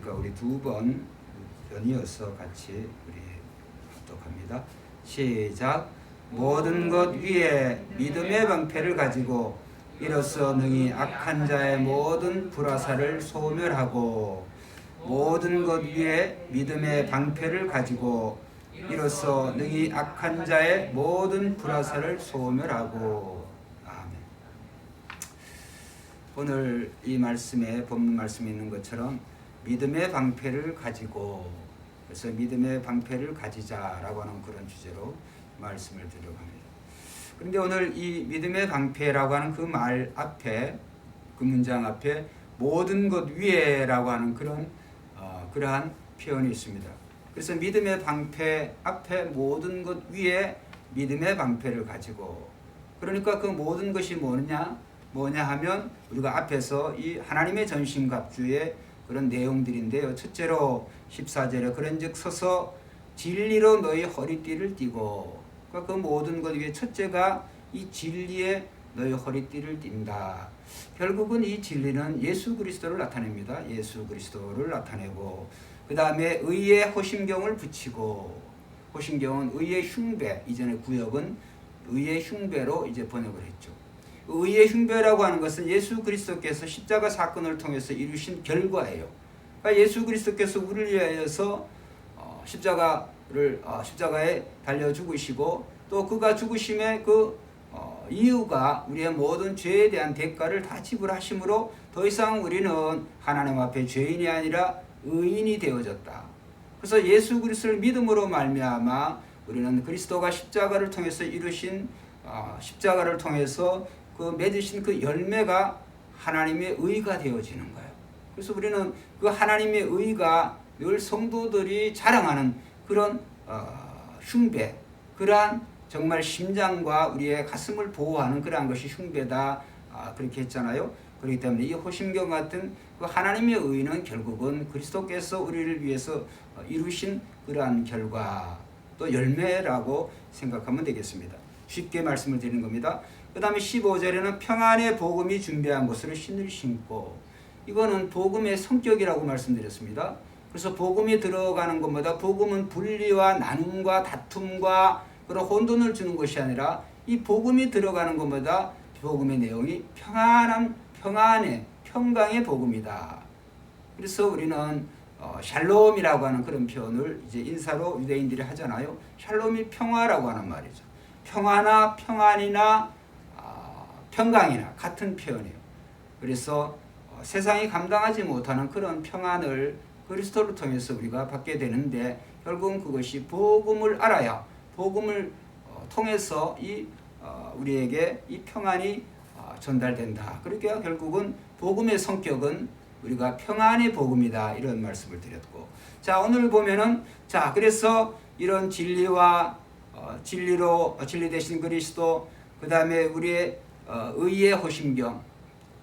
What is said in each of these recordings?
그러니까 우리 두 번 연이어서 같이 우리 합독합니다. 시작. 모든 것 위에 믿음의 방패를 가지고 이로써 능히 악한 자의 모든 불화살을 소멸하고, 모든 것 위에 믿음의 방패를 가지고 이로써 능히 악한 자의 모든 불화살을 소멸하고. 아멘. 오늘 이 말씀에 본문 말씀에 있는 것처럼 믿음의 방패를 가지고, 그래서 믿음의 방패를 가지자라고 하는 그런 주제로 말씀을 드리려고 합니다. 그런데 오늘 이 믿음의 방패라고 하는 그 말 앞에, 그 문장 앞에 모든 것 위에라고 하는 그러한 표현이 있습니다. 그래서 믿음의 방패 앞에 모든 것 위에 믿음의 방패를 가지고, 그러니까 그 모든 것이 뭐냐 하면 우리가 앞에서 이 하나님의 전신갑주의 그런 내용들인데요. 첫째로 14절에 그런즉 서서 진리로 너희 허리띠를 띠고, 그러니까 그 모든 것 위에 첫째가 이 진리에 너희 허리띠를 띈다. 결국은 이 진리는 예수 그리스도를 나타냅니다. 예수 그리스도를 나타내고, 그 다음에 의의 호심경을 붙이고, 호심경은 의의 흉배, 이전에 구역은 의의 흉배로 이제 번역을 했죠. 의의 흉배라고 하는 것은 예수 그리스도께서 십자가 사건을 통해서 이루신 결과예요. 그러니까 예수 그리스도께서 우리를 위하여서 십자가에 달려 죽으시고, 또 그가 죽으심의 이유가 우리의 모든 죄에 대한 대가를 다 지불하심으로 더 이상 우리는 하나님 앞에 죄인이 아니라 의인이 되어졌다. 그래서 예수 그리스도를 믿음으로 말미암아 우리는 그리스도가 십자가를 통해서 이루신 십자가를 통해서 그 맺으신 그 열매가 하나님의 의가 되어지는 거예요. 그래서 우리는 그 하나님의 의가 늘 성도들이 자랑하는 그런 흉배, 그러한 정말 심장과 우리의 가슴을 보호하는 그러한 것이 흉배다, 그렇게 했잖아요. 그렇기 때문에 이 호심경 같은 그 하나님의 의는 결국은 그리스도께서 우리를 위해서 이루신 그러한 결과, 또 열매라고 생각하면 되겠습니다. 쉽게 말씀을 드리는 겁니다. 그 다음에 15절에는 평안의 복음이 준비한 것으로 신을 신고, 이거는 복음의 성격이라고 말씀드렸습니다. 그래서 복음이 들어가는 것마다, 복음은 분리와 나눔과 다툼과 그런 혼돈을 주는 것이 아니라 이 복음이 들어가는 것마다 복음의 내용이 평강의 복음이다. 그래서 우리는 샬롬이라고 하는 그런 표현을 이제 인사로 유대인들이 하잖아요. 샬롬이 평화라고 하는 말이죠. 평화나 평안이나 평강이나 같은 표현이에요. 그래서 세상이 감당하지 못하는 그런 평안을 그리스도를 통해서 우리가 받게 되는데, 결국은 그것이 복음을 알아야, 복음을 통해서 우리에게 이 평안이 전달된다. 그러니까 결국은 복음의 성격은 우리가 평안의 복음이다, 이런 말씀을 드렸고, 자, 오늘 보면은, 자, 그래서 이런 진리와 진리 되신 그리스도, 그 다음에 우리의 의의 호심경,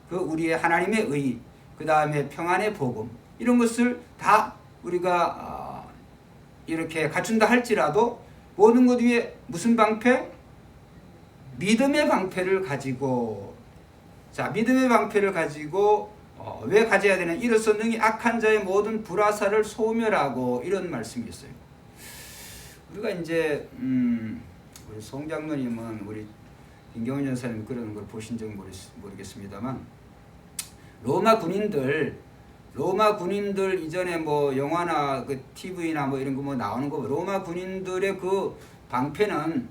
우리의 하나님의 의, 그 다음에 평안의 복음, 이런 것을 다 우리가 이렇게 갖춘다 할지라도 모든 것 위에 무슨 방패? 믿음의 방패를 가지고, 자, 믿음의 방패를 가지고 왜 가져야 되는? 이로써 능히 악한 자의 모든 불화살을 소멸하고, 이런 말씀이 있어요. 우리가 이제 우리 송 장로님은 우리 김경훈 전사님 그런 걸 보신 적 모르겠습니다만, 로마 군인들 이전에 뭐 영화나 그 TV나 뭐 이런 거 뭐 나오는 거, 로마 군인들의 그 방패는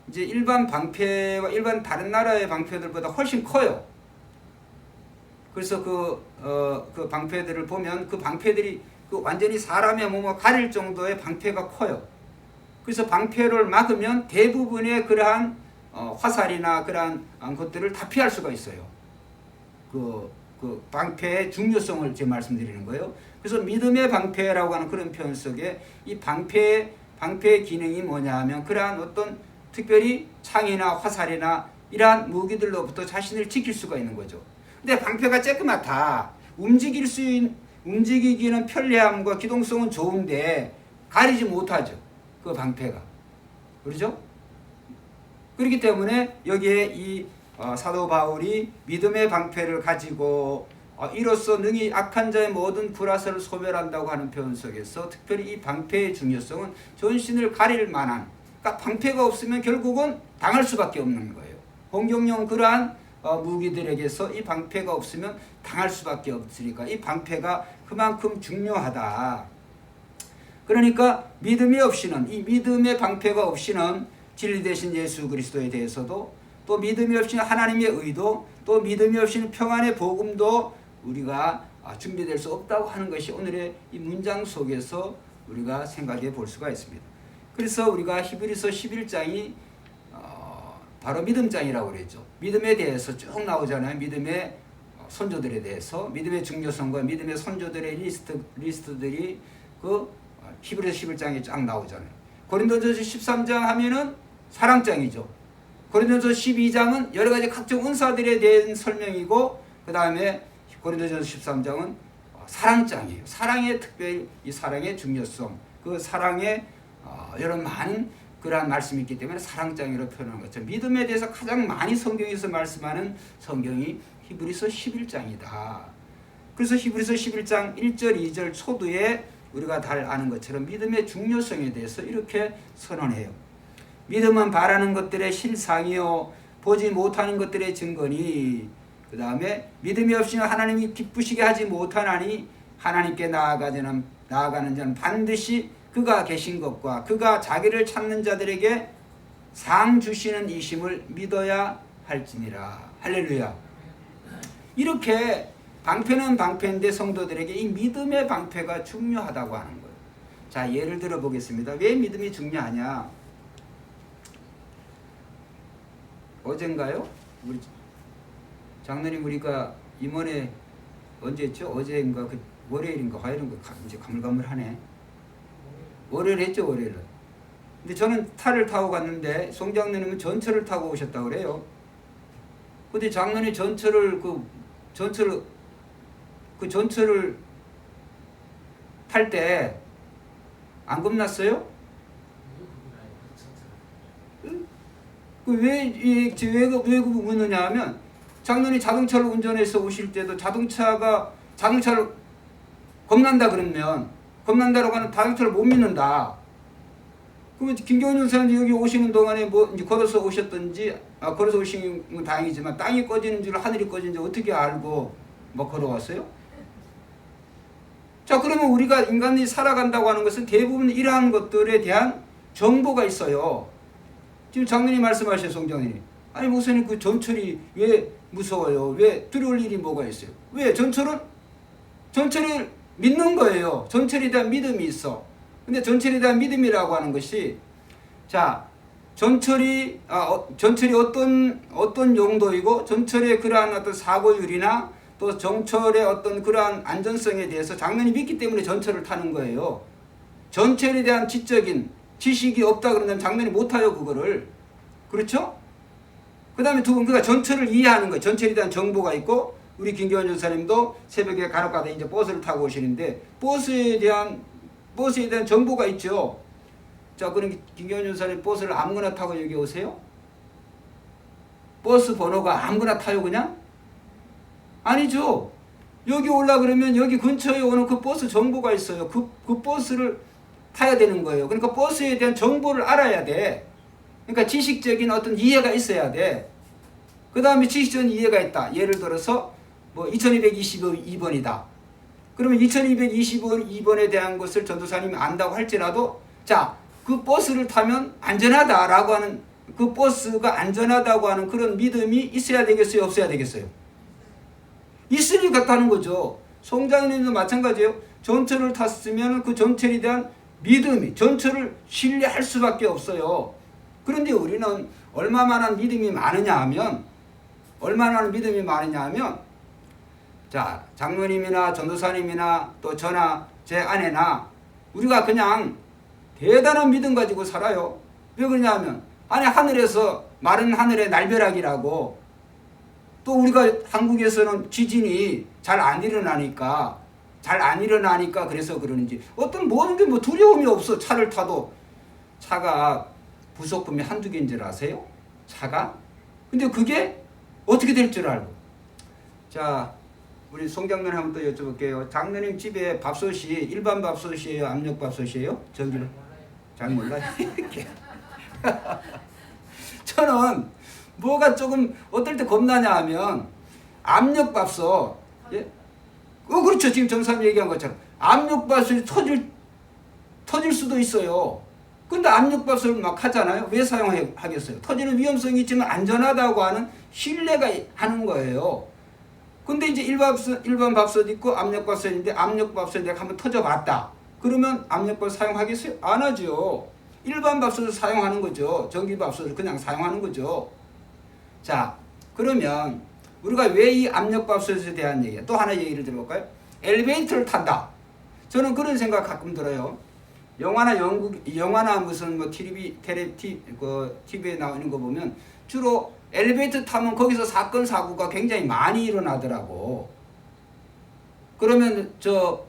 이제 일반 방패와 일반 다른 나라의 방패들보다 훨씬 커요. 그래서 그 방패들을 보면 그 방패들이 완전히 사람의 몸을 가릴 정도의 방패가 커요. 그래서 방패를 막으면 대부분의 그러한 화살이나 그러한 것들을 다 피할 수가 있어요. 그 방패의 중요성을 제가 말씀드리는 거예요. 그래서 믿음의 방패라고 하는 그런 표현 속에 이 방패의 기능이 뭐냐 하면, 그러한 어떤 특별히 창이나 화살이나 이러한 무기들로부터 자신을 지킬 수가 있는 거죠. 근데 방패가 쬐끄맣다. 움직이기는 편리함과 기동성은 좋은데 가리지 못하죠, 그 방패가. 그렇죠? 그렇기 때문에 여기에 이 사도 바울이 믿음의 방패를 가지고 이로써 능히 악한 자의 모든 불화설을 소멸한다고 하는 표현 속에서 특별히 이 방패의 중요성은 전신을 가릴 만한, 그러니까 방패가 없으면 결국은 당할 수밖에 없는 거예요. 공격용 그러한 무기들에게서 이 방패가 없으면 당할 수밖에 없으니까 이 방패가 그만큼 중요하다. 그러니까 믿음이 없이는, 이 믿음의 방패가 없이는 진리 되신 예수 그리스도에 대해서도, 또 믿음이 없이는 하나님의 의도, 또 믿음이 없이는 평안의 복음도 우리가 준비될 수 없다고 하는 것이 오늘의 이 문장 속에서 우리가 생각해 볼 수가 있습니다. 그래서 우리가 히브리서 11장이 바로 믿음장이라고 그랬죠. 믿음에 대해서 쭉 나오잖아요. 믿음의 선조들에 대해서, 믿음의 중요성과 믿음의 선조들의 리스트들이 그 히브리서 11장에 쫙 나오잖아요. 고린도전서 13장 하면은 사랑장이죠. 고린도전서 12장은 여러 가지 각종 은사들에 대한 설명이고, 그 다음에 고린도전서 13장은 사랑장이에요. 사랑의 특별히 이 사랑의 중요성, 그 사랑의 여러 많은 그러한 말씀이 있기 때문에 사랑장이라고 표현한 것처럼 믿음에 대해서 가장 많이 성경에서 말씀하는 성경이 히브리서 11장이다. 그래서 히브리서 11장 1절 2절 초두에 우리가 잘 아는 것처럼 믿음의 중요성에 대해서 이렇게 선언해요. 믿음은 바라는 것들의 실상이요 보지 못하는 것들의 증거니, 그 다음에 믿음이 없이는 하나님이 기쁘시게 하지 못하나니 하나님께 나아가는 자는 반드시 그가 계신 것과 그가 자기를 찾는 자들에게 상 주시는 이심을 믿어야 할지니라. 할렐루야. 이렇게 방패는 방패인데 성도들에게 이 믿음의 방패가 중요하다고 하는 거예요. 자, 예를 들어 보겠습니다. 왜 믿음이 중요하냐? 어젠가요? 우리 장로님 우리가 임원회 언제였죠? 어제인가 그 월요일인가 화요일인가 이제 가물가물하네. 월요일 했죠, 월요일. 근데 저는 차를 타고 갔는데 송 장로님은 전철을 타고 오셨다고 그래요. 근데 장로님 전철을 탈 때 안 겁났어요? 왜 그러느냐 하면 장로님 자동차를 운전해서 오실 때도 자동차를 겁난다 그러면 겁난다라고 하는 자동차를 못 믿는다. 그러면 김경훈 전사님 여기 오시는 동안에 뭐 이제 걸어서 오셨든지 걸어서 오신 건 다행이지만 땅이 꺼지는 줄 하늘이 꺼지는 줄 어떻게 알고 뭐 걸어왔어요? 자, 그러면 우리가 인간이 살아간다고 하는 것은 대부분 이러한 것들에 대한 정보가 있어요. 지금 장로님 말씀하셔요, 송장로님. 아니 목사님 그 전철이 왜 무서워요? 왜 두려울 일이 뭐가 있어요? 왜? 전철을 믿는 거예요. 전철에 대한 믿음이 있어. 근데 전철에 대한 믿음이라고 하는 것이, 자, 전철이 어떤 용도이고 전철의 그러한 어떤 사고율이나 또 전철의 어떤 그러한 안전성에 대해서 장로님이 믿기 때문에 전철을 타는 거예요. 전철에 대한 지적인 지식이 없다 그러면 장로님 못 타요, 그거를. 그렇죠? 그 다음에 그러니까 전철을 이해하는 거예요. 전철에 대한 정보가 있고, 우리 김교환 전사님도 새벽에 간혹가다 이제 버스를 타고 오시는데 버스에 대한 정보가 있죠. 자, 그럼 김교환 전사님 버스를 아무거나 타고 여기 오세요? 버스 번호가 아무거나 타요 그냥? 아니죠. 여기 올라 그러면 여기 근처에 오는 그 버스 정보가 있어요. 그 버스를 타야 되는 거예요. 그러니까 버스에 대한 정보를 알아야 돼. 그러니까 지식적인 어떤 이해가 있어야 돼. 그 다음에 지식적인 이해가 있다. 예를 들어서 뭐 2222번이다. 그러면 2222번에 대한 것을 전도사님이 안다고 할지라도, 자, 그 버스를 타면 안전하다라고 하는, 그 버스가 안전하다고 하는 그런 믿음이 있어야 되겠어요, 없어야 되겠어요? 있으니까 타는 거죠. 송장님도 마찬가지예요. 전철을 탔으면 그 전철에 대한 믿음이, 전철을 신뢰할 수밖에 없어요. 그런데 우리는 얼마만한 믿음이 많으냐 하면, 자, 장로님이나 전도사님이나 또 저나 제 아내나 우리가 그냥 대단한 믿음 가지고 살아요. 왜 그러냐 하면, 아니 하늘에서 마른 하늘의 날벼락이라고, 또 우리가 한국에서는 지진이 잘 안 일어나니까 그래서 그러는지, 어떤 모든 게 뭐 두려움이 없어. 차를 타도 차가 부속품이 한두 개인 줄 아세요? 차가? 근데 그게 어떻게 될 줄 알고. 자, 우리 송장로님 한번 또 여쭤볼게요. 장로님 집에 밥솥이 일반 밥솥이에요? 압력 밥솥이에요? 전기로? 잘 몰라요. 저는 뭐가 조금 어떨 때 겁나냐 하면 압력 밥솥, 예? 그렇죠. 지금 전사님 얘기한 것처럼 압력 밥솥이 터질 수도 있어요. 근데 압력 밥솥을 막 하잖아요. 왜 사용하겠어요? 터지는 위험성이 있지만 안전하다고 하는 신뢰가 하는 거예요. 근데 이제 일반 밥솥 있고 압력 밥솥인데 압력 밥솥 내가 한번 터져봤다. 그러면 압력 밥솥 사용하겠어요? 안 하죠. 일반 밥솥을 사용하는 거죠. 전기 밥솥을 그냥 사용하는 거죠. 자, 그러면 우리가 왜 이 압력 밥솥에 대한 얘기, 또 하나 얘기를 들어볼까요? 엘리베이터를 탄다. 저는 그런 생각 가끔 들어요. 영화나 무슨 뭐 TV에 나오는 거 보면 주로 엘리베이터 타면 거기서 사건 사고가 굉장히 많이 일어나더라고. 그러면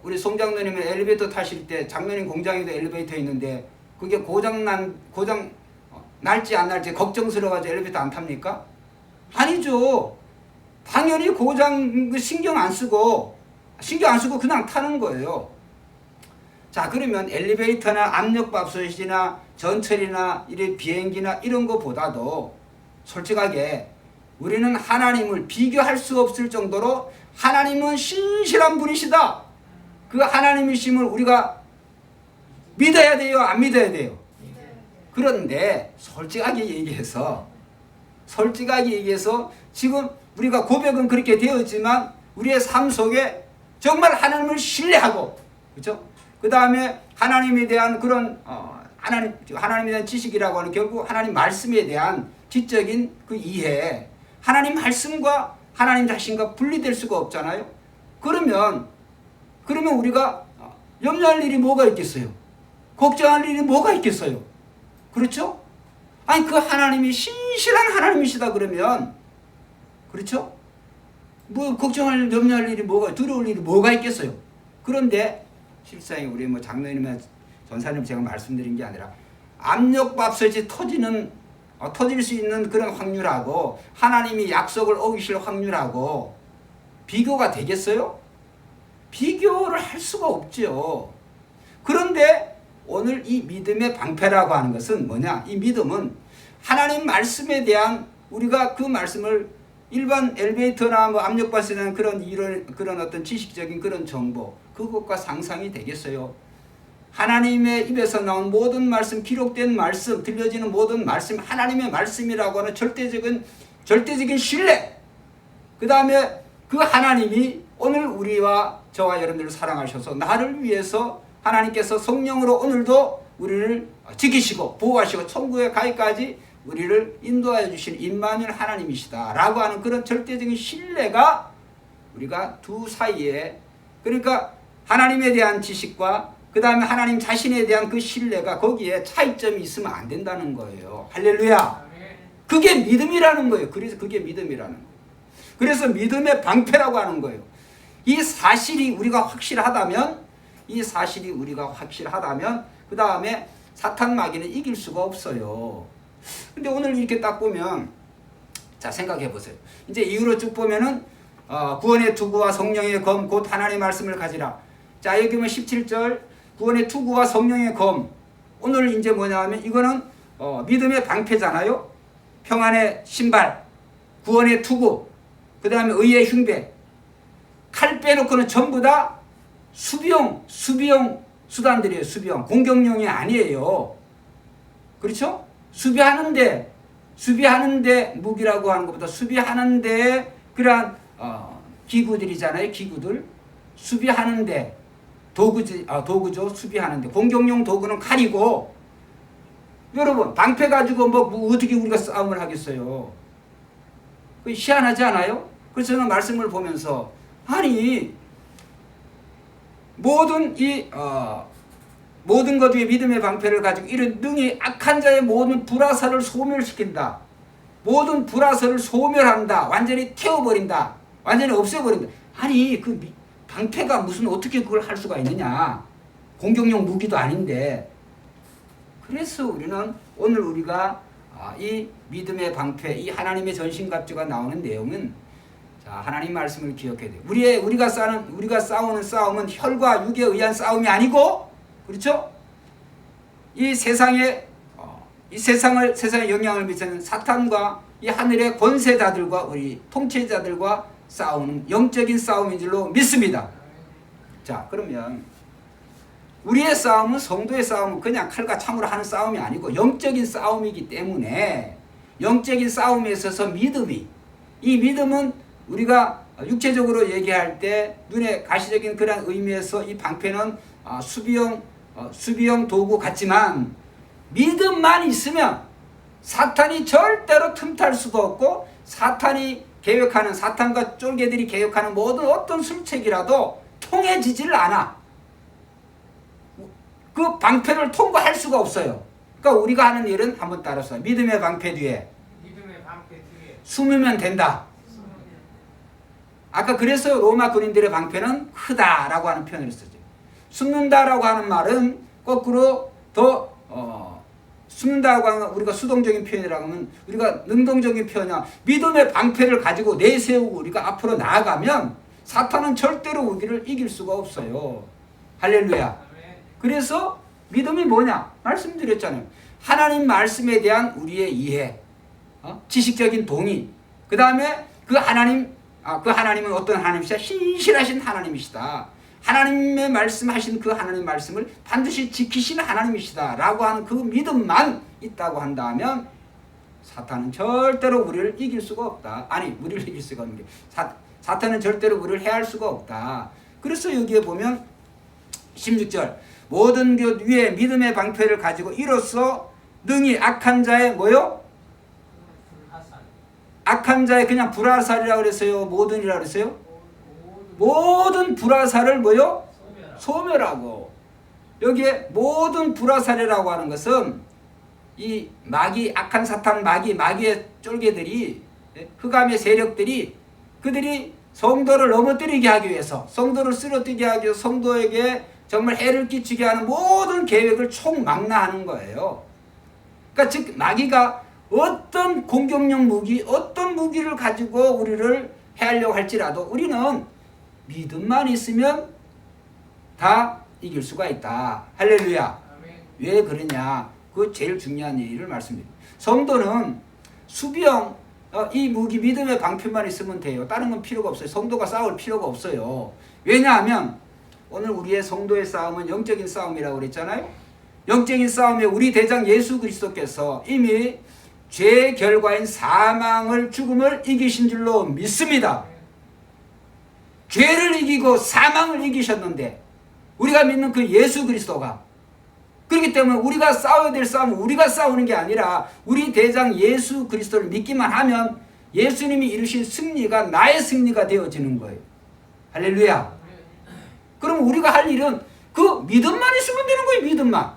우리 송장로님은 엘리베이터 타실 때 장로님 공장에도 엘리베이터 있는데 그게 고장 날지 안 날지 걱정스러워가지고 엘리베이터 안 탑니까? 아니죠. 당연히 고장 신경 안 쓰고 그냥 타는 거예요. 자, 그러면 엘리베이터나 압력밥솥이나 전철이나 이런 비행기나 이런 거보다도 솔직하게 우리는 하나님을 비교할 수 없을 정도로 하나님은 신실한 분이시다. 그 하나님이심을 우리가 믿어야 돼요? 안 믿어야 돼요? 그런데 솔직하게 얘기해서 지금 우리가 고백은 그렇게 되었지만 우리의 삶 속에 정말 하나님을 신뢰하고, 그렇죠? 그 다음에 하나님에 대한 그런 하나님에 대한 지식이라고 하는 결국 하나님 말씀에 대한 지적인 그 이해, 하나님 말씀과 하나님 자신과 분리될 수가 없잖아요. 그러면 우리가 염려할 일이 뭐가 있겠어요? 걱정할 일이 뭐가 있겠어요? 그렇죠? 아니, 그 하나님이 신실한 하나님이시다 그러면, 그렇죠? 뭐 걱정할 염려할 일이 두려울 일이 뭐가 있겠어요? 그런데 실상이 우리 뭐 장로님이나 전사님 제가 말씀드린 게 아니라 압력밥솥이 터질 수 있는 그런 확률하고 하나님이 약속을 어기실 확률하고 비교가 되겠어요? 비교를 할 수가 없죠. 그런데 오늘 이 믿음의 방패라고 하는 것은 뭐냐? 이 믿음은 하나님 말씀에 대한 우리가 그 말씀을 일반 엘리베이터나 뭐 압력밥솥이나 그런 어떤 지식적인 그런 정보, 그것과 상상이 되겠어요? 하나님의 입에서 나온 모든 말씀, 기록된 말씀, 들려지는 모든 말씀, 하나님의 말씀이라고 하는 절대적인 신뢰. 그 다음에 그 하나님이 오늘 우리와 저와 여러분들을 사랑하셔서 나를 위해서 하나님께서 성령으로 오늘도 우리를 지키시고 보호하시고 천국에 가기까지 우리를 인도하여 주신 임마누엘 하나님이시다 라고 하는 그런 절대적인 신뢰가 우리가 두 사이에, 그러니까 하나님에 대한 지식과 그 다음에 하나님 자신에 대한 그 신뢰가 거기에 차이점이 있으면 안 된다는 거예요. 할렐루야. 그게 믿음이라는 거예요. 그래서 그게 믿음이라는 거예요. 그래서 믿음의 방패라고 하는 거예요. 이 사실이 우리가 확실하다면 그 다음에 사탄 마귀는 이길 수가 없어요. 근데 오늘 이렇게 딱 보면, 자, 생각해 보세요. 이제 이후로 쭉 보면은 구원의 투구와 성령의 검 곧 하나님의 말씀을 가지라. 자, 여기 보면 17절 구원의 투구와 성령의 검. 오늘 이제 뭐냐 하면 이거는 믿음의 방패잖아요. 평안의 신발, 구원의 투구, 그 다음에 의의 흉배. 칼 빼놓고는 전부 다 수비용 수단들이에요. 공격용이 아니에요. 그렇죠? 수비하는데 무기라고 하는 것보다 수비하는데 그러한 기구들이잖아요. 기구들. 수비하는데 도구죠. 수비하는데 공격용 도구는 칼이고, 여러분 방패 가지고 뭐 어떻게 우리가 싸움을 하겠어요? 희한하지 않아요? 그래서 저는 말씀을 보면서 아니 모든 것 위에 믿음의 방패를 가지고 이런 능히 악한 자의 모든 불화살을 소멸시킨다. 모든 불화살을 소멸한다. 완전히 태워버린다. 완전히 없애버린다. 아니 그 방패가 무슨 어떻게 그걸 할 수가 있느냐. 공격용 무기도 아닌데. 그래서 우리는 오늘 우리가 이 믿음의 방패, 이 하나님의 전신갑주가 나오는 내용은 자, 하나님 말씀을 기억해야 돼요. 우리가 싸우는 싸움은 혈과 육에 의한 싸움이 아니고, 그렇죠? 이 세상에 영향을 미치는 사탄과 이 하늘의 권세자들과 우리 통치자들과 싸우는 영적인 싸움인 줄로 믿습니다. 자, 그러면 우리의 싸움은, 성도의 싸움은 그냥 칼과 창으로 하는 싸움이 아니고 영적인 싸움이기 때문에, 영적인 싸움에 있어서 이 믿음은 우리가 육체적으로 얘기할 때 눈에 가시적인 그런 의미에서 이 방패는 수비용 도구 같지만, 믿음만 있으면 사탄이 절대로 틈탈 수가 없고, 사탄과 쫄개들이 계획하는 모든 어떤 술책이라도 통해지질 않아. 그 방패를 통과할 수가 없어요. 그러니까 우리가 하는 일은 한번 따라서 믿음의 방패 뒤에 숨으면 된다. 아까 그래서 로마 군인들의 방패는 크다라고 하는 표현을 쓰죠. 숨는다라고 하는 말은 거꾸로 더 숨는다고 하는, 우리가 수동적인 표현이라고 하면 우리가 능동적인 표현이야. 믿음의 방패를 가지고 내세우고 우리가 앞으로 나아가면 사탄은 절대로 우리를 이길 수가 없어요. 할렐루야. 그래서 믿음이 뭐냐? 말씀드렸잖아요. 하나님 말씀에 대한 우리의 이해, 지식적인 동의, 그 다음에 그 하나님은 어떤 하나님이시다? 신실하신 하나님이시다. 하나님의 말씀하신 그 하나님 말씀을 반드시 지키시는 하나님이시다 라고 하는 그 믿음만 있다고 한다면 사탄은 절대로 우리를 이길 수가 없다. 아니, 우리를 이길 수가 없는 게 사탄은 절대로 우리를 해할 수가 없다. 그래서 여기에 보면 16절, 모든 것 위에 믿음의 방패를 가지고 이로써 능히 악한 자의 뭐요? 악한 자의 그냥 불화살이라고 그랬어요? 모든이라고 그랬어요? 모든 불화살을 뭐요? 소멸하고. 여기에 모든 불화살이라고 하는 것은 이 악한 사탄 마귀의 쫄개들이, 흑암의 세력들이, 그들이 성도를 넘어뜨리게 하기 위해서, 성도를 쓰러뜨리게 하기 위해서 성도에게 정말 해를 끼치게 하는 모든 계획을 총망라하는 거예요. 그러니까 즉 마귀가 어떤 공격용 무기, 어떤 무기를 가지고 우리를 해하려고 할지라도 우리는 믿음만 있으면 다 이길 수가 있다. 할렐루야. 왜 그러냐? 그 제일 중요한 얘기를 말씀드립니다. 성도는 수비형 이 무기 믿음의 방패만 있으면 돼요. 다른 건 필요가 없어요. 성도가 싸울 필요가 없어요. 왜냐하면 오늘 우리의 성도의 싸움은 영적인 싸움이라고 그랬잖아요. 영적인 싸움에 우리 대장 예수 그리스도께서 이미 죄의 결과인 죽음을 이기신 줄로 믿습니다. 죄를 이기고 사망을 이기셨는데 우리가 믿는 그 예수 그리스도가, 그렇기 때문에 우리가 싸워야 될 싸움은 우리가 싸우는 게 아니라 우리 대장 예수 그리스도를 믿기만 하면 예수님이 이루신 승리가 나의 승리가 되어지는 거예요. 할렐루야. 그럼 우리가 할 일은 그 믿음만 있으면 되는 거예요. 믿음만.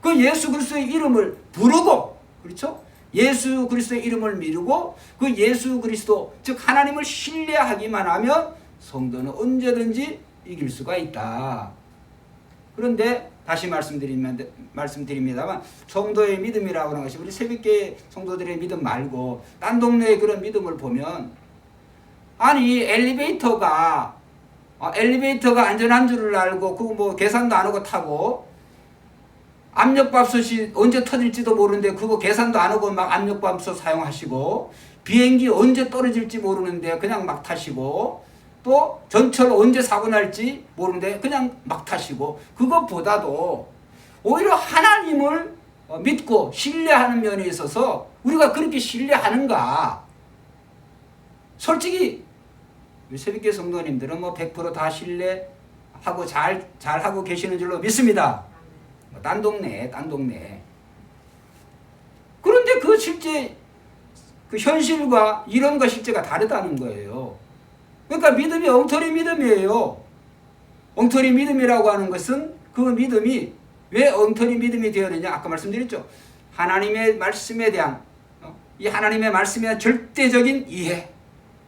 그 예수 그리스도의 이름을 부르고, 그렇죠? 예수 그리스도의 이름을 미루고 그 예수 그리스도, 즉 하나님을 신뢰하기만 하면 성도는 언제든지 이길 수가 있다. 그런데 다시 말씀드립니다만 성도의 믿음이라고 하는 것이 우리 새벽교회 성도들의 믿음 말고 딴 동네의 그런 믿음을 보면, 아니 엘리베이터가 안전한 줄을 알고 그거 뭐 계산도 안 하고 타고, 압력밥솥이 언제 터질지도 모르는데 그거 계산도 안 하고 막 압력밥솥 사용하시고, 비행기 언제 떨어질지 모르는데 그냥 막 타시고, 또 전철 언제 사고 날지 모르는데 그냥 막 타시고, 그것보다도 오히려 하나님을 믿고 신뢰하는 면에 있어서 우리가 그렇게 신뢰하는가? 솔직히 우리 새벽교회 성도님들은 뭐 100% 신뢰하고 잘하고 계시는 줄로 믿습니다. 딴 동네. 그런데 그 실제 그 현실과 이론과 실제가 다르다는 거예요. 그러니까 믿음이 엉터리 믿음이에요. 엉터리 믿음이라고 하는 것은 그 믿음이 왜 엉터리 믿음이 되었느냐? 아까 말씀드렸죠. 하나님의 말씀에 대한 이 하나님의 말씀에 대한 절대적인 이해.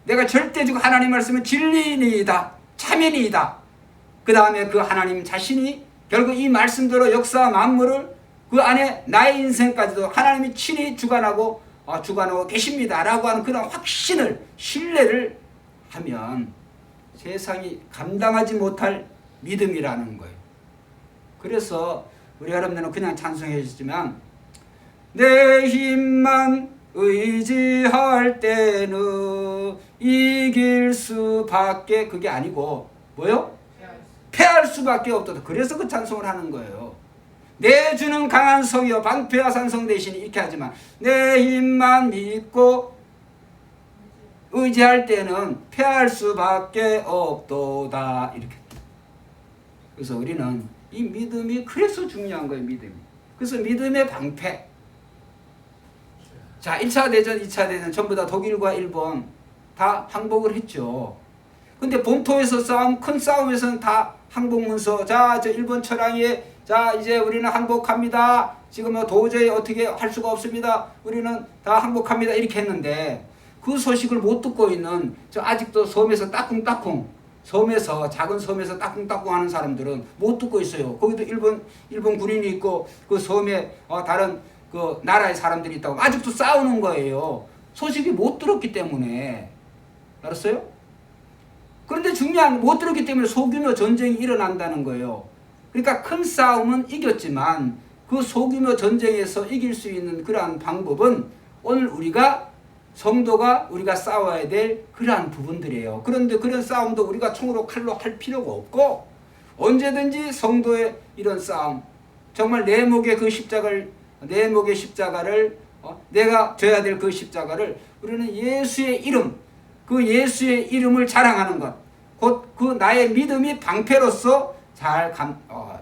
내가 절대적으로 하나님 말씀은 진리이다, 참이이다. 그 다음에 그 하나님 자신이 결국 이 말씀대로 역사 만물을 그 안에 나의 인생까지도 하나님이 친히 주관하고 계십니다라고 하는 그런 확신을, 신뢰를 하면 세상이 감당하지 못할 믿음이라는 거예요. 그래서 우리 여러분들은 그냥 찬송해 주시지만 내 힘만 의지할 때는 이길 수밖에 그게 아니고 뭐요? 패할 수밖에 없다. 그래서 그 찬송을 하는 거예요. 내 주는 강한 성이여 방패와 산성 대신에 이렇게 하지만 내 힘만 믿고 의지할 때는 패할 수밖에 없도다. 이렇게. 그래서 우리는 이 믿음이 그래서 중요한 거예요. 믿음이. 그래서 믿음의 방패. 자, 1차 대전, 2차 대전 전부 다 독일과 일본 다 항복을 했죠. 근데 본토에서 싸움, 큰 싸움에서는 다 항복문서, 자, 저 일본 철왕이, 자, 이제 우리는 항복합니다. 지금 도저히 어떻게 할 수가 없습니다. 우리는 다 항복합니다. 이렇게 했는데 그 소식을 못 듣고 있는 저 아직도 섬에서 따쿵따쿵, 섬에서, 작은 섬에서 따쿵따쿵 하는 사람들은 못 듣고 있어요. 거기도 일본 군인이 있고 그 섬에 다른 그 나라의 사람들이 있다고 아직도 싸우는 거예요. 소식이 못 들었기 때문에. 알았어요? 그런데 중요한 못 들었기 때문에 소규모 전쟁이 일어난다는 거예요. 그러니까 큰 싸움은 이겼지만 그 소규모 전쟁에서 이길 수 있는 그러한 방법은 오늘 우리가 성도가 우리가 싸워야 될 그러한 부분들이에요. 그런데 그런 싸움도 우리가 총으로 칼로 할 필요가 없고 언제든지 성도의 이런 싸움, 정말 내 목에 그 십자가를 내가 져야 될 그 십자가를 우리는 예수의 이름, 그 예수의 이름을 자랑하는 것, 곧 그 나의 믿음이 방패로서 잘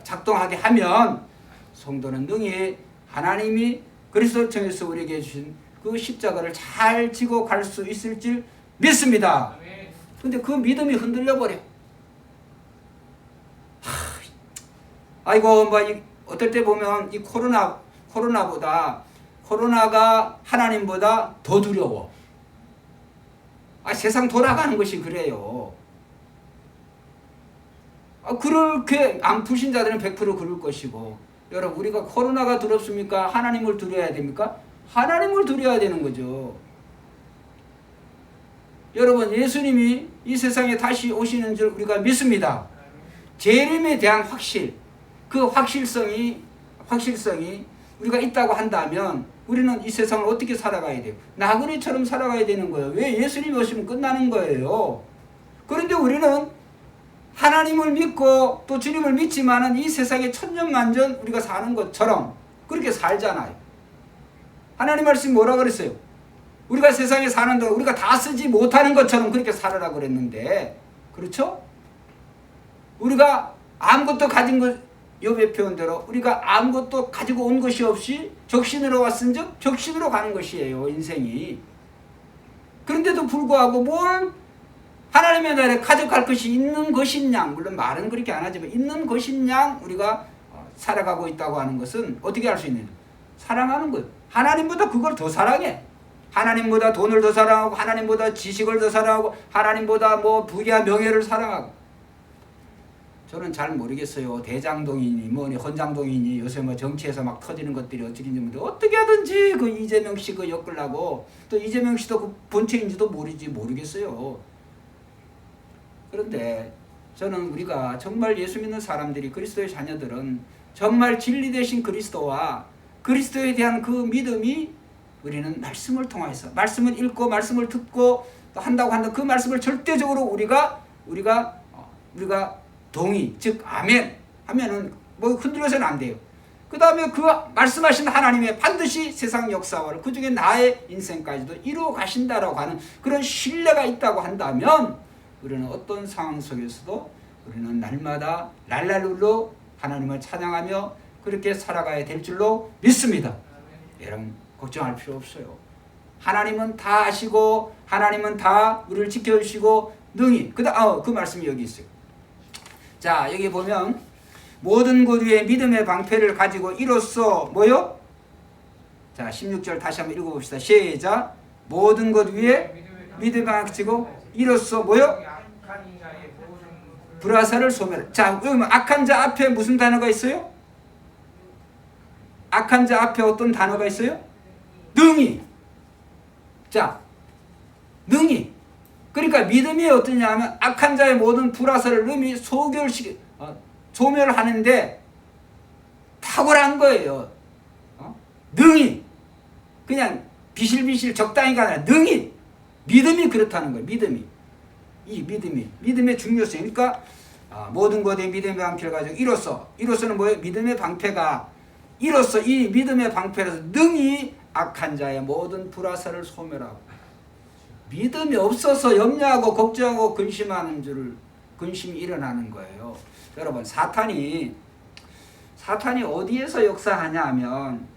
작동하게 하면 성도는 능히 하나님이 그리스도 통해서 우리에게 주신 그 십자가를 잘 지고 갈 수 있을 줄 믿습니다. 근데 그 믿음이 흔들려 버려. 아이고, 어떨 때 보면 이 코로나가 하나님보다 더 두려워. 세상 돌아가는 것이 그래요. 그렇게 안 푸신 자들은 100% 그럴 것이고, 여러분, 우리가 코로나가 두렵습니까? 하나님을 두려워야 됩니까? 하나님을 두려워야 되는 거죠. 여러분, 예수님이 이 세상에 다시 오시는 줄 우리가 믿습니다. 재림에 대한 확실, 그 확실성이 우리가 있다고 한다면 우리는 이 세상을 어떻게 살아가야 돼요? 나그네처럼 살아가야 되는 거예요. 왜? 예수님이 오시면 끝나는 거예요. 그런데 우리는 하나님을 믿고 또 주님을 믿지만은 이 세상에 천년만년 우리가 사는 것처럼 그렇게 살잖아요. 하나님 말씀이 뭐라 그랬어요? 우리가 세상에 사는 동안 우리가 다 쓰지 못하는 것처럼 그렇게 살으라고 그랬는데, 그렇죠? 우리가 아무것도 가진 것, 욥의 표현대로 우리가 아무것도 가지고 온 것이 없이 적신으로 왔은즉 적신으로 가는 것이에요, 인생이. 그런데도 불구하고 뭘 하나님의 나라에 가져갈 것이 있는 것이냐, 물론 말은 그렇게 안 하지만 있는 것이냐 우리가 살아가고 있다고 하는 것은 어떻게 할 수 있느냐? 사랑하는 거예요. 하나님보다 그걸 더 사랑해. 하나님보다 돈을 더 사랑하고, 하나님보다 지식을 더 사랑하고, 하나님보다 부귀와 명예를 사랑하고. 저는 잘 모르겠어요. 대장동이니 헌장동이니 요새 정치에서 막 터지는 것들이 어떻게인지 어떻게 하든지 그 이재명 씨 그 엮으려고, 또 이재명 씨도 그 본체인지도 모르겠어요. 그런데 저는 우리가 정말 예수 믿는 사람들이, 그리스도의 자녀들은 정말 진리 되신 그리스도와 그리스도에 대한 그 믿음이 우리는 말씀을 통해서, 말씀을 읽고 말씀을 듣고 또 한다고 한다, 그 말씀을 절대적으로 우리가 동의, 즉 아멘 하면은 흔들려서는 안 돼요. 그 다음에 그 말씀하신 하나님의 반드시 세상 역사와 그 중에 나의 인생까지도 이루어 가신다라고 하는 그런 신뢰가 있다고 한다면 우리는 어떤 상황 속에서도 우리는 날마다 랄랄룰로 하나님을 찬양하며 그렇게 살아가야 될 줄로 믿습니다. 여러분, 걱정할 필요 없어요. 하나님은 다 아시고 하나님은 다 우리를 지켜주시고 능히 그 말씀이 여기 있어요. 자, 여기 보면 모든 것 위에 믿음의 방패를 가지고 이로써 뭐요? 자, 16절 다시 한번 읽어봅시다. 시작. 모든 것 위에 믿음의 방패를 가지고 이로써 뭐요? 불화살을 소멸. 자, 여기 악한 자 앞에 무슨 단어가 있어요? 악한 자 앞에 어떤 단어가 있어요? 능히. 자, 능히. 그러니까 믿음이 어떠냐 하면 악한 자의 모든 불화설을 능히 소멸하는데 탁월한 거예요. 능히 그냥 비실비실 적당히가 아니라 능히 믿음이 그렇다는 거예요. 믿음의 중요성. 그러니까 모든 것에 믿음의 방패를 가지고 이로서는 뭐예요? 믿음의 방패가 이로써 이 믿음의 방패로서 능히 악한 자의 모든 불화설을 소멸하고 믿음이 없어서 염려하고 걱정하고 근심이 일어나는 거예요. 여러분 사탄이 어디에서 역사하냐 하면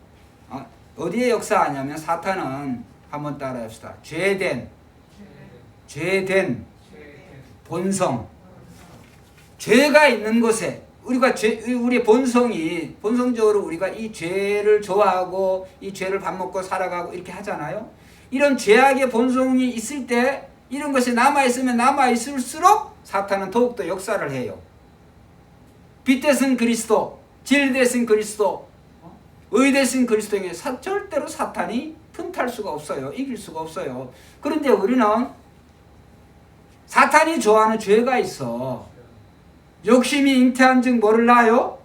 어디에 역사하냐면 사탄은 한번 따라합시다. 죄된 본성, 죄가 있는 곳에 우리 본성적으로 우리가 이 죄를 좋아하고 이 죄를 밥 먹고 살아가고 이렇게 하잖아요. 이런 죄악의 본성이 있을 때 이런 것이 남아있으면 남아있을수록 사탄은 더욱더 역사를 해요. 빛되신 그리스도, 진리되신 그리스도, 의되신 그리스도에게 절대로 사탄이 틈탈 수가 없어요. 이길 수가 없어요. 그런데 우리는 사탄이 좋아하는 죄가 있어. 욕심이 잉태한 즉 뭐를 낳아요?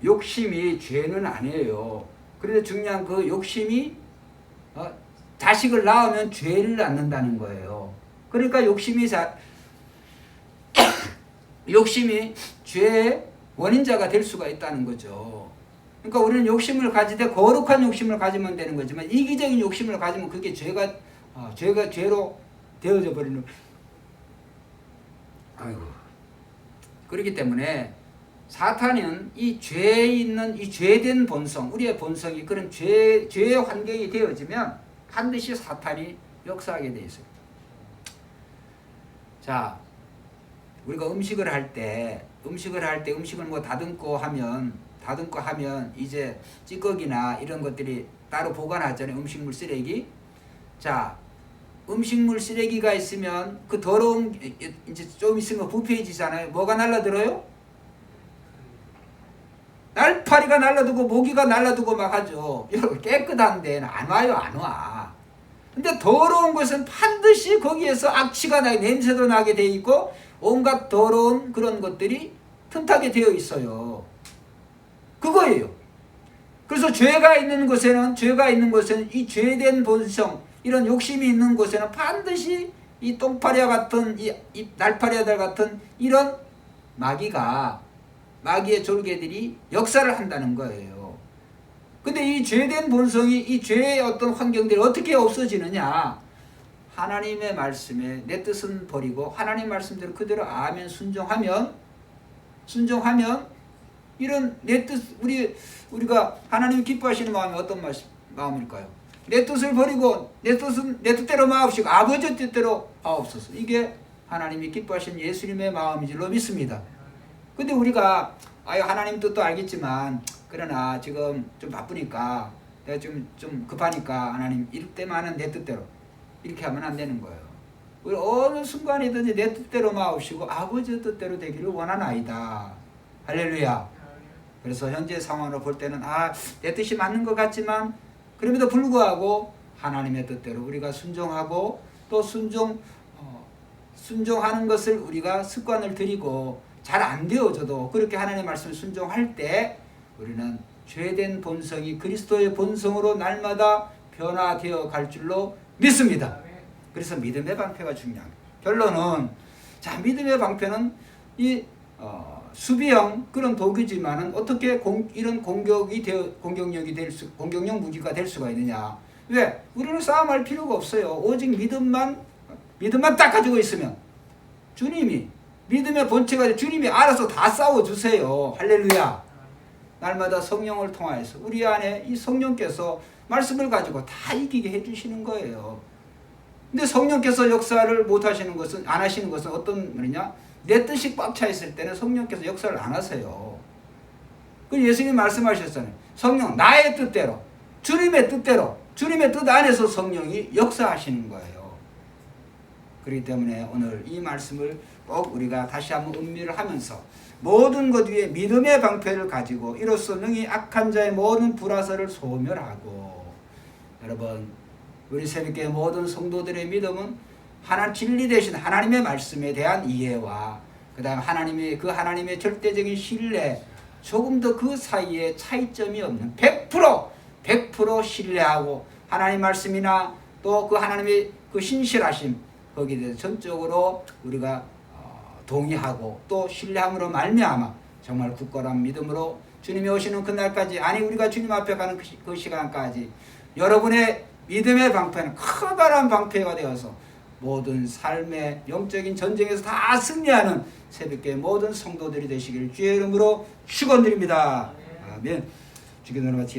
욕심이 죄는 아니에요. 그런데 중요한 그 욕심이 자식을 낳으면 죄를 낳는다는 거예요. 그러니까 욕심이 죄의 원인자가 될 수가 있다는 거죠. 그러니까 우리는 욕심을 가지되 거룩한 욕심을 가지면 되는 거지만 이기적인 욕심을 가지면 그게 죄로 되어져 버리는. 아이고. 그렇기 때문에 사탄은 이 죄에 있는 이 죄된 본성, 우리의 본성이 그런 죄의 환경이 되어지면 반드시 사탄이 역사하게 되어 있어요. 자, 우리가 음식을 할 때 음식을 뭐 다듬고 하면 이제 찌꺼기나 이런 것들이 따로 보관하잖아요. 음식물 쓰레기. 자, 음식물 쓰레기가 있으면 그 더러운 이제 좀 있으면 부패해지잖아요. 뭐가 날라들어요? 날파리가 날라들고 모기가 날라들고 막 하죠. 여러분 깨끗한 데는 안 와. 근데 더러운 것은 반드시 거기에서 악취가 나게 냄새도 나게 돼 있고 온갖 더러운 그런 것들이 틈타게 되어 있어요. 그거예요. 그래서 죄가 있는 곳에는 이 죄된 본성, 이런 욕심이 있는 곳에는 반드시 이 똥파리와 같은 이 날파리아들 같은 이런 마귀의 졸개들이 역사를 한다는 거예요. 근데 이 죄된 본성이 이 죄의 어떤 환경들이 어떻게 없어지느냐? 하나님의 말씀에 내 뜻은 버리고 하나님 말씀대로 그대로 아멘 순종하면 이런 내 뜻 우리가 하나님 기뻐하시는 마음이 어떤 마음일까요? 내 뜻을 버리고 내 뜻대로 마옵시고 아버지 뜻대로 하옵소서. 이게 하나님이 기뻐하시는 예수님의 마음인 줄로 믿습니다. 근데 우리가 하나님 뜻도 알겠지만 그러나 지금 좀 바쁘니까 내가 좀 급하니까 하나님 이럴 때만은 내 뜻대로 이렇게 하면 안 되는 거예요. 우리 어느 순간이든지 내 뜻대로 마옵시고 아버지 뜻대로 되기를 원하나이다. 할렐루야. 그래서 현재 상황으로 볼 때는 내 뜻이 맞는 것 같지만 그럼에도 불구하고 하나님의 뜻대로 우리가 순종하고 또 순종하는 것을 우리가 습관을 들이고 잘 안 되어져도 그렇게 하나님의 말씀을 순종할 때 우리는 죄된 본성이 그리스도의 본성으로 날마다 변화되어 갈 줄로 믿습니다. 그래서 믿음의 방패가 중요합니다. 결론은 믿음의 방패는 이 수비형 그런 도구지만은 어떻게 이런 공격력 무기가 될 수가 있느냐? 왜? 우리는 싸움할 필요가 없어요. 오직 믿음만 딱 가지고 있으면 믿음의 본체가 주님이 알아서 다 싸워주세요. 할렐루야. 날마다 성령을 통하여서 우리 안에 이 성령께서 말씀을 가지고 다 이기게 해주시는 거예요. 근데 성령께서 역사를 안 하시는 것은 어떤 말이냐? 내 뜻이 꽉 차 있을 때는 성령께서 역사를 안 하세요. 그 예수님이 말씀하셨잖아요. 성령 나의 뜻대로 주님의 뜻 안에서 성령이 역사하시는 거예요. 그렇기 때문에 오늘 이 말씀을 꼭 우리가 다시 한번 음미를 하면서 모든 것 위에 믿음의 방패를 가지고 이로써 능히 악한 자의 모든 불화설을 소멸하고. 여러분 우리 새벽교회 모든 성도들의 믿음은 하나님 진리 대신 하나님의 말씀에 대한 이해와 그다음 하나님의 절대적인 신뢰, 조금 더 그 사이에 차이점이 없는 100% 신뢰하고 하나님 말씀이나 또 그 하나님의 그 신실하심 거기에 대해서 전적으로 우리가 동의하고 또 신뢰함으로 말미암아 정말 굳건한 믿음으로 주님이 오시는 그날까지, 아니 우리가 주님 앞에 가는 그 시간까지 여러분의 믿음의 방패는 커다란 방패가 되어서 모든 삶의 영적인 전쟁에서 다 승리하는 새벽의 모든 성도들이 되시기를 주의 이름으로 축원드립니다. 아멘. 주기도를 마치겠습니다.